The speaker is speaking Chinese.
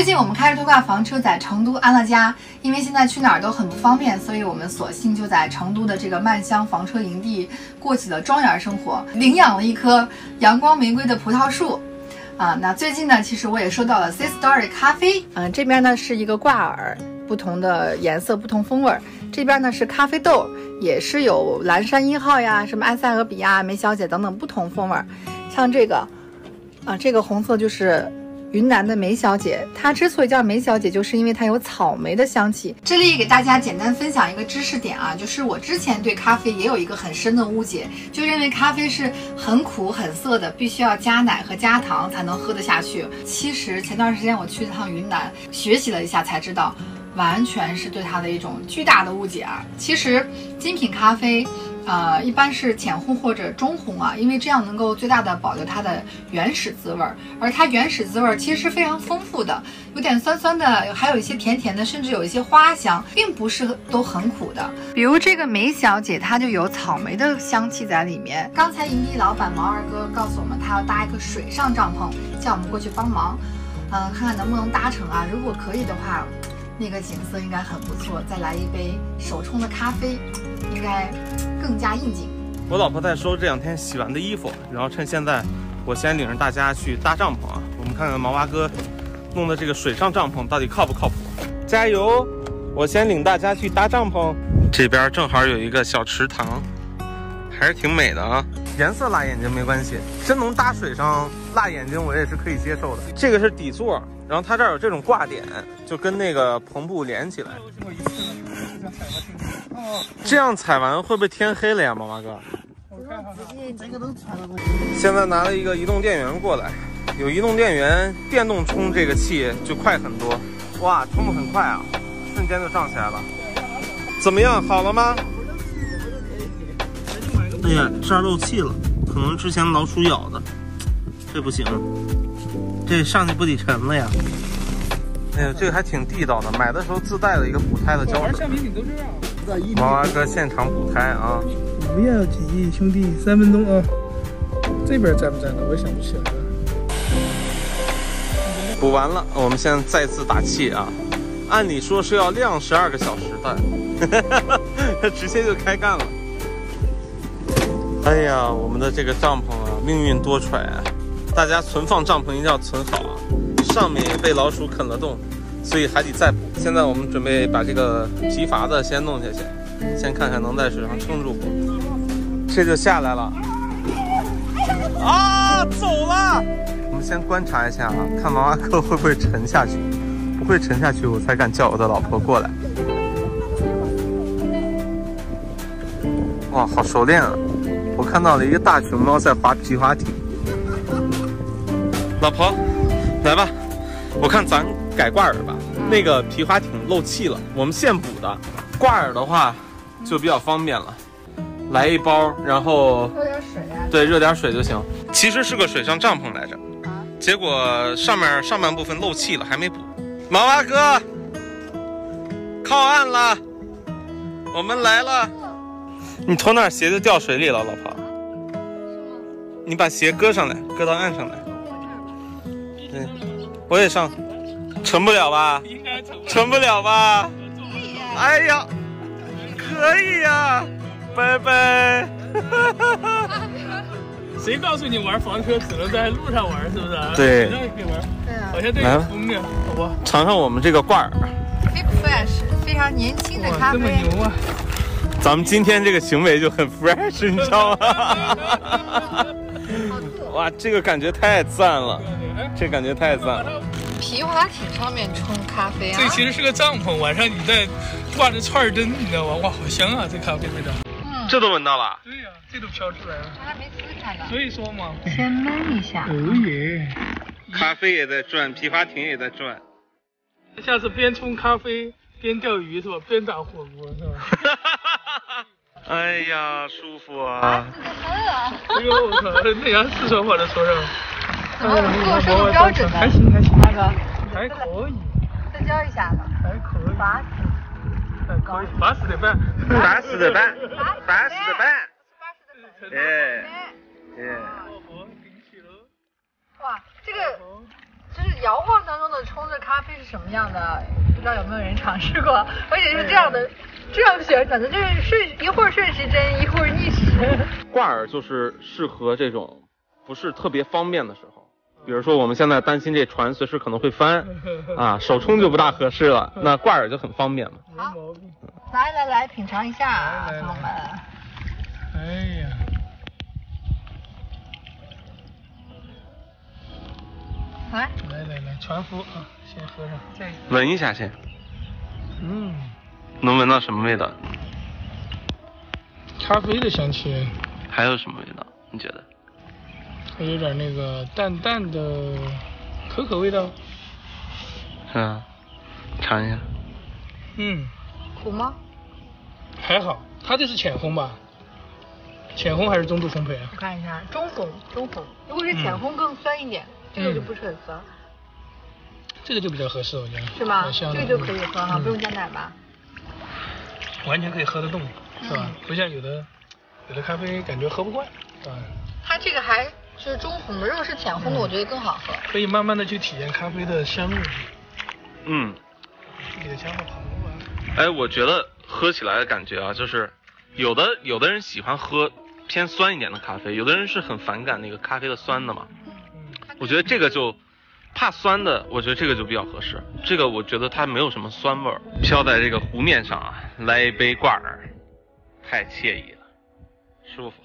最近我们开着拖挂房车在成都安了家，因为现在去哪儿都很不方便，所以我们索性就在成都的这个曼香房车营地过起了庄园生活，领养了一棵阳光玫瑰的葡萄树。那最近呢，其实我也收到了 C Story 咖啡，这边呢是一个挂耳，不同的颜色，不同风味。这边呢是咖啡豆，也是有蓝山1号呀，什么埃塞俄比亚、梅小姐等等不同风味。像这个，这个红色就是云南的梅小姐，它之所以叫梅小姐，就是因为它有草莓的香气。这里给大家简单分享一个知识点啊，就是我之前对咖啡也有一个很深的误解，就认为咖啡是很苦很涩的，必须要加奶和加糖才能喝得下去。其实前段时间我去一趟云南，学习了一下才知道，完全是对它的一种巨大的误解啊。其实精品咖啡一般是浅烘或者中烘啊，因为这样能够最大的保留它的原始滋味，而它原始滋味其实是非常丰富的，有点酸酸的，还有一些甜甜的，甚至有一些花香，并不是都很苦的。比如这个梅小姐，它就有草莓的香气在里面。刚才营地老板毛二哥告诉我们，他要搭一个水上帐篷，叫我们过去帮忙，看看能不能搭成啊。如果可以的话，那个景色应该很不错，再来一杯手冲的咖啡，应该更加应景。我老婆在收这2天洗完的衣服，然后趁现在，我先领着大家去搭帐篷啊。我们看看毛娃哥弄的这个水上帐篷到底靠不靠谱？加油！我先领大家去搭帐篷。这边正好有一个小池塘，还是挺美的啊。颜色辣眼睛没关系，真能搭水上辣眼睛我也是可以接受的。这个是底座，然后它这儿有这种挂点，就跟那个篷布连起来。这样踩完会不会天黑了呀，毛娃哥？现在拿了一个移动电源过来，有移动电源，电动充这个气就快很多。哇，充的很快啊，瞬间就涨起来了。怎么样，好了吗？哎呀，这儿漏气了，可能之前老鼠咬的，这不行，这上去不得沉了呀。哎呀，这个还挺地道的，买的时候自带了一个补胎的胶水。毛娃哥现场补胎啊！不要急，兄弟，3分钟啊！这边粘不粘的，我也想不起来了。补完了，我们现在再次打气啊！按理说是要晾12个小时的，直接就开干了。哎呀，我们的这个帐篷啊，命运多舛啊！大家存放帐篷一定要存好啊，上面也被老鼠啃了洞，所以还得再补。现在我们准备把这个皮筏子先弄下去，先看看能在水上撑住不。这就下来了，啊，走了！我们先观察一下啊，看毛娃哥会不会沉下去，不会沉下去我才敢叫我的老婆过来。哇，好熟练啊！我看到了一个大熊猫在划皮划艇。老婆，来吧，我看咱改挂耳吧。那个皮划艇漏气了，我们现补的。挂耳的话就比较方便了，来一包，然后热点水啊。对，热点水就行。其实是个水上帐篷来着，结果上半部分漏气了，还没补。毛娃哥，靠岸了，我们来了。你脱那鞋就掉水里了，老婆。你把鞋搁上来，搁到岸上来。对，我也上，沉不了吧？应该沉不了吧？哎呀，可以呀，拜拜。谁告诉你玩房车只能在路上玩，是不是？对，水上也可以玩。对啊。好像这个风的，好不？尝尝我们这个挂耳。fresh， 非常年轻的咖啡。这么牛啊！咱们今天这个行为就很 fresh， 你知道吗？哇，这个感觉太赞了，这感觉太赞了。皮划艇上面冲咖啡啊！这其实是个帐篷，晚上你再挂着串灯，你知道吗？哇，好香啊，这咖啡味道。这都闻到了？对呀，这都飘出来了。我还没撕开呢。所以说嘛，先焖一下。哦耶！咖啡也在转，皮划艇也在转。下次边冲咖啡边钓鱼是吧？边打火锅是吧？哎呀，舒服啊！哎呦我靠，那样四川话都说上。跟我说个标准的。还行还行，大哥。还可以。再教一下吧。还可以。80。可以，80的半。80的半。80的半。哎。哎。哇，这个就是摇晃当中的冲着咖啡是什么样的？不知道有没有人尝试过？而且是这样的，这样旋转的，就是一会儿顺时针，一会儿逆时。挂耳就是适合这种不是特别方便的时候，比如说我们现在担心这船随时可能会翻啊，手冲就不大合适了，那挂耳就很方便嘛。好，来品尝一下，朋友们。哎呀。来，船夫啊，先喝上。对，闻一下先。能闻到什么味道？咖啡的香气。还有什么味道？你觉得？还有点那个淡淡的可可味道。是啊，尝一下。苦吗？还好，它这是浅烘吧？浅烘还是中度烘焙啊？我看一下，中烘。如果是浅烘更酸一点。这个就不是很酸，这个就比较合适，我觉得。是吗？这个就可以喝哈，不用加奶吧？完全可以喝得动，是吧？不像有的咖啡感觉喝不惯，啊。它这个还是中烘的，如果是浅烘的，我觉得更好喝。可以慢慢的去体验咖啡的香味。你的想法跑不完。哎，我觉得喝起来的感觉啊，就是有的人喜欢喝偏酸一点的咖啡，有的人是很反感那个咖啡的酸的嘛。我觉得这个就怕酸的，我觉得这个就比较合适。这个我觉得它没有什么酸味儿，飘在这个湖面上啊，来一杯挂耳，太惬意了，舒服。